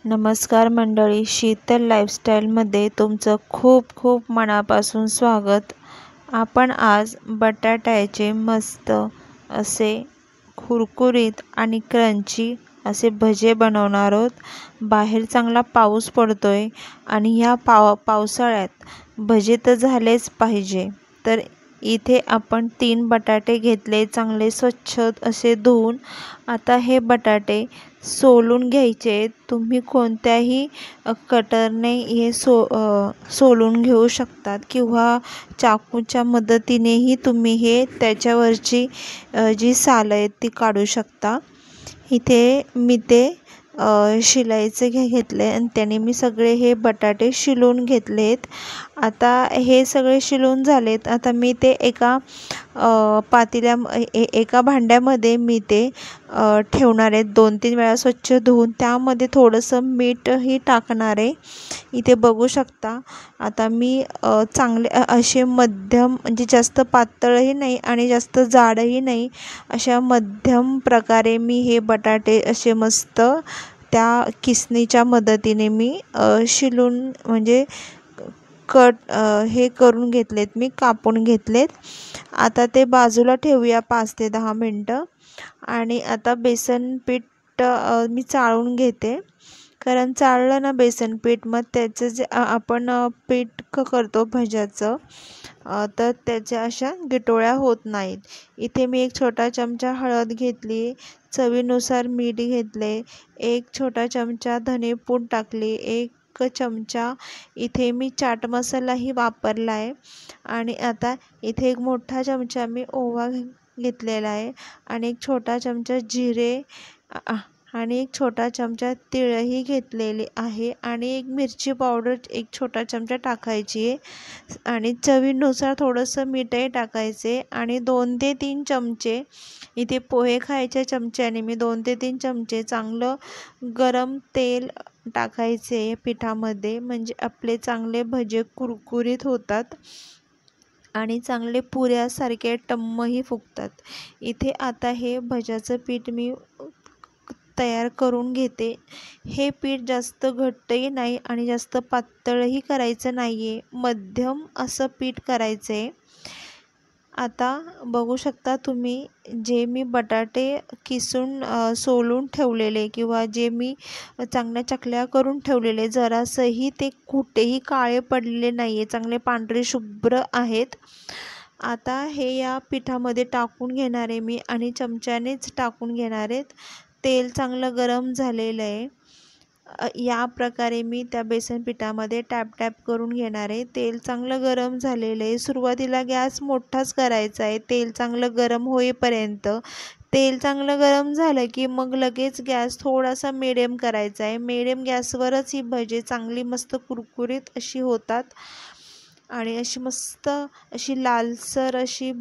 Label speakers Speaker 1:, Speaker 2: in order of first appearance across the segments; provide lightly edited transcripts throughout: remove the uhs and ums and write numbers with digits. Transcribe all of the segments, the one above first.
Speaker 1: नमस्कार मंडळी, शीतल लाईफस्टाईलमध्ये तुमचं खूप खूप मनापासून स्वागत. आपण आज बटाट्याचे मस्त असे कुरकुरीत आणि क्रंची असे भजे बनवणार आहोत. बाहेर चांगला पाऊस पडतोय आणि ह्या पावसाळ्यात भजे तर झालेच पाहिजे. तर इथे आपण 3 बटाटे घेतले, चांगले स्वच्छ असे धुवून. आता हे बटाटे सोलून घ्यायचे. तुम्ही कोणत्याही कटरने हे सोलून घेऊ शकतात किंवा चाकूच्या मदतीनेही तुम्ही हे त्याच्यावरची जी सालं आहेत ती काढू शकता. इथे मी ते शिलाईचे घेतले आणि त्याने मी सगळे हे बटाटे शिलून घेतलेत. आता हे सगळे शिलून झालेत. आता मी ते एका एका भांड्यामध्ये मी ते ठेवणार आहे. 2-3 वेळा स्वच्छ धुवून त्यामध्ये थोडंसं मीठही टाकणार आहे. इथे बघू शकता. आता मी चांगले असे मध्यम, म्हणजे जास्त पातळही नाही आणि जास्त जाडही नाही, अशा मध्यम प्रकारे मी हे बटाटे असे मस्त त्या किसणीच्या मदतीने मी शिलून, म्हणजे हे करून घेतलेत, मी कापून घेतलेत. आता ते बाजूला ठेवूया 5 ते 10 मिनटं. आणि आता बेसन पीठ मी चाळून घेते. कारण चाळलं ना बेसन पीठ, मग त्याचं जे आपण पीठ करतो भज्याचं, तर त्याच्या अशा गिटोळ्या होत नाहीत. इथे मी 1 छोटा चमचा हळद घेतली, चवीनुसार मीठ घेतले, 1 छोटा चमचा धनेपूड टाकली, 1 चमचा इथे मी चाट मसालाही वापरला आहे. आणि आता इथे 1 मोठा चमचा मी ओवा घेतलेला आहे आणि 1 छोटा चमचा जिरे आणि 1 छोटा चमचा तीळही घेतलेली आहे आणि 1 मिरची पावडर 1 छोटा चमचा टाकायची आहे आणि चवीनुसार थोडंसं मीठही टाकायचे. आणि 2 ते 3 चमचे इथे पोहे खायच्या चमच्याने मी 2 ते 3 चमचे चांगलं गरम तेल टाकायचे पिठामध्ये, म्हणजे आपले चांगले भजे कुरकुरीत होतात आणि चांगले पुऱ्यासारखे टम्मही फुगतात. इथे आता हे भज्याचं पीठ मी तयार करून घेते. हे पीठ जास्त घट्टही नाही आणि जास्त पातळही करायचं नाही आहे, मध्यम असं पीठ करायचं आहे. आता बघू शकता तुम्ही, जे मी बटाटे किसून सोलून ठेवलेले किंवा जे मी चांगल्या चकल्या करून ठेवलेले, जरासंही ते कुठेही काळे पडलेले नाही आहे, चांगले पांढरे शुभ्र आहेत. आता हे या पिठामध्ये टाकून घेणार आहे मी आणि चमच्यानेच टाकून घेणार आहेत. तेल चांगलं गरम झालेलं आहे. या प्रकारे मी त्या बेसन पिठामध्ये टॅप करून घेणार आहे. तेल चांगलं गरम झालेलं आहे. सुरुवातीला गॅस मोठाच करायचा आहे तेल चांगलं गरम होईपर्यंत. तेल चांगलं गरम झालं की मग लगेच गॅस थोडासा मिडियम करायचा आहे. मिडियम गॅसवरच ही भजी चांगली मस्त कुरकुरीत अशी होतात आणि अशी मस्त अशी लालसर अशी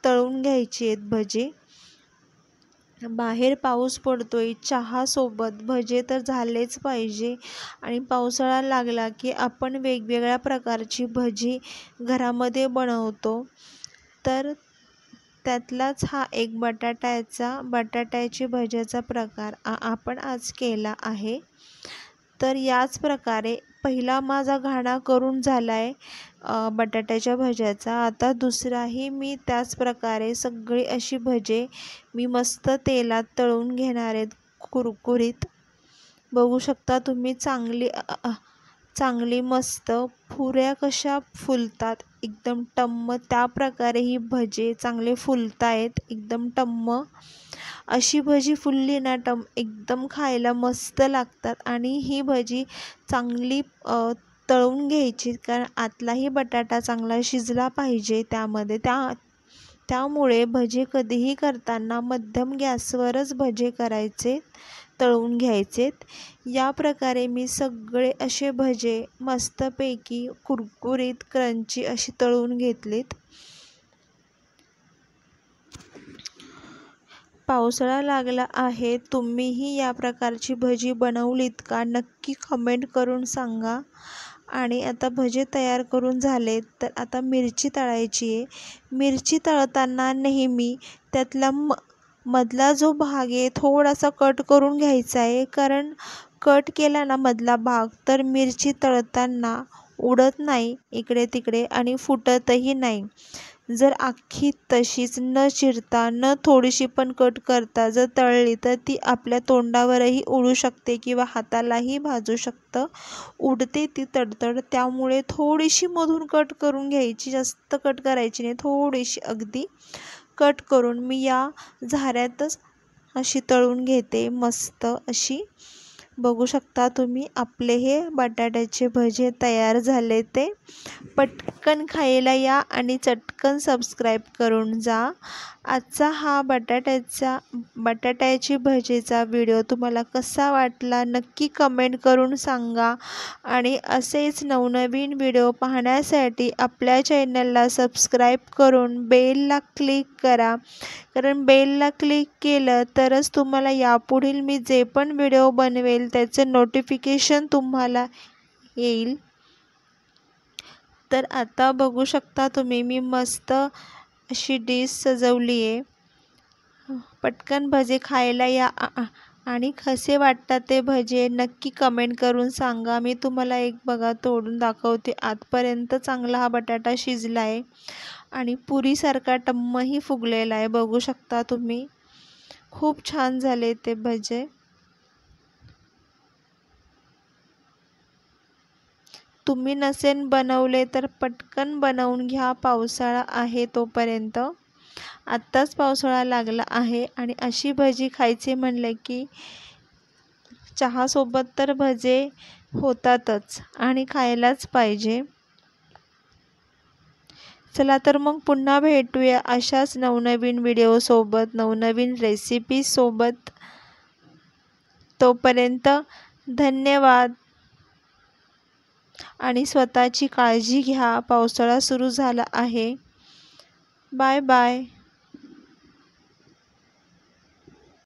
Speaker 1: तळून घ्यायची आहेत भजी. बाहेर पाऊस पडतोय, चहासोबत भजे तर झालेच पाहिजे. आणि पावसाळा लागला की आपण वेगवेगळ्या प्रकारची भजी घरामध्ये बनवतो. तर त्यातलाच हा एक बटाट्याची भज्याचा प्रकार आपण आज केला आहे. तर याच प्रकारे पहिला माझा घाणा करून झाला आहे बटाट्याच्या भज्याचा. आता दुसराही मी त्याच प्रकारे सगळी अशी भजे मी मस्त तेलात तळून घेणार आहेत कुरकुरीत. बघू शकता तुम्ही, चांगली मस्त पुऱ्या कशा फुलतात एकदम टम्म, त्या प्रकारे ही भजे चांगले फुलतायत एकदम टम्म. अशी भजी फुलली ना एकदम खायला मस्त लागतात. आणि ही भजी चांगली तळून घ्यायची, कारण आतलाही बटाटा चांगला शिजला पाहिजे त्यामध्ये. त्यामुळे भजे कधीही करताना मध्यम गॅसवरच भजे करायचे, तळून घ्यायचेत. या प्रकारे मी सगळे असे भजे मस्तपैकी कुरकुरीत क्रंची अशी तळून घेतलीत. पावसाळा लागला आहे, तुम्हीही या प्रकारची भजी बनवलीत का? नक्की कमेंट करून सांगा. आणि आता भजे तयार करून झालेत, तर आता मिरची तळायची आहे. मिरची तळताना नेहमी त्यातला मधला जो भाग आहे थोडासा कट करून घ्यायचा आहे, कारण कट केला ना मधला भाग, तर मिरची तळताना उडत नाही इकडे तिकडे आणि फुटतही नाही. जर अख्खी तशीच न चिरता न थोडीशी पण कट करता जर तळली तर ती आपल्या तोंडावरही उडू शकते किंवा हातालाही भाजू शकतं. उडते ती तडतड, त्यामुळे थोडीशी मधून कट करून घ्यायची, जास्त कट करायची नाही, थोडीशी अगदी कट करून मी या झाऱ्यातच अशी तळून घेते मस्त अशी. बघू शकता तुम्ही आपले हे बटाट्याचे भजे तयार झाले. ते पटकन खायला या आणि चटकन सबस्क्राईब करून जा. आजचा हा बटाट्याची भजीचा व्हिडिओ तुम्हाला कसा वाटला नक्की कमेंट करून सांगा. आणि असेच नवनवीन व्हिडिओ पाहण्यासाठी आपल्या चॅनलला सबस्क्राईब करून बेलला क्लिक करा, कारण बेलला क्लिक केलं तरच तुम्हाला यापुढील मी जे पण व्हिडिओ बनवेल त्याचं नोटिफिकेशन तुम्हाला येईल. तर आता बघू शकता तुम्ही मी मस्त अशी डिश सजवली आहे. पटकन भजे खायला या आणि कसे वाटतात ते भजे नक्की कमेंट करून सांगा. मी तुम्हाला एक बघा तोडून दाखवते. आतपर्यंत चांगला हा बटाटा शिजला आहे आणि पुरीसारखा टम्मही फुगलेला आहे. बघू शकता तुम्ही, खूप छान झाले ते भजे. तुम्ही नसेन बनवले तर पटकन बनवून घ्या, पावसाळा आहे तोपर्यंत. आत्ताच पावसाळा लागला आहे आणि अशी भजी खायची म्हणले की चहासोबत तर भजे होतातच आणि खायलाच पाहिजे. चला तर मग पुन्हा भेटूया अशाच नवनवीन व्हिडिओसोबत, नवनवीन रेसिपीसोबत. तोपर्यंत धन्यवाद आणि स्वतःची काळजी घ्या. पावसाळा सुरू झाला आहे. Bye bye.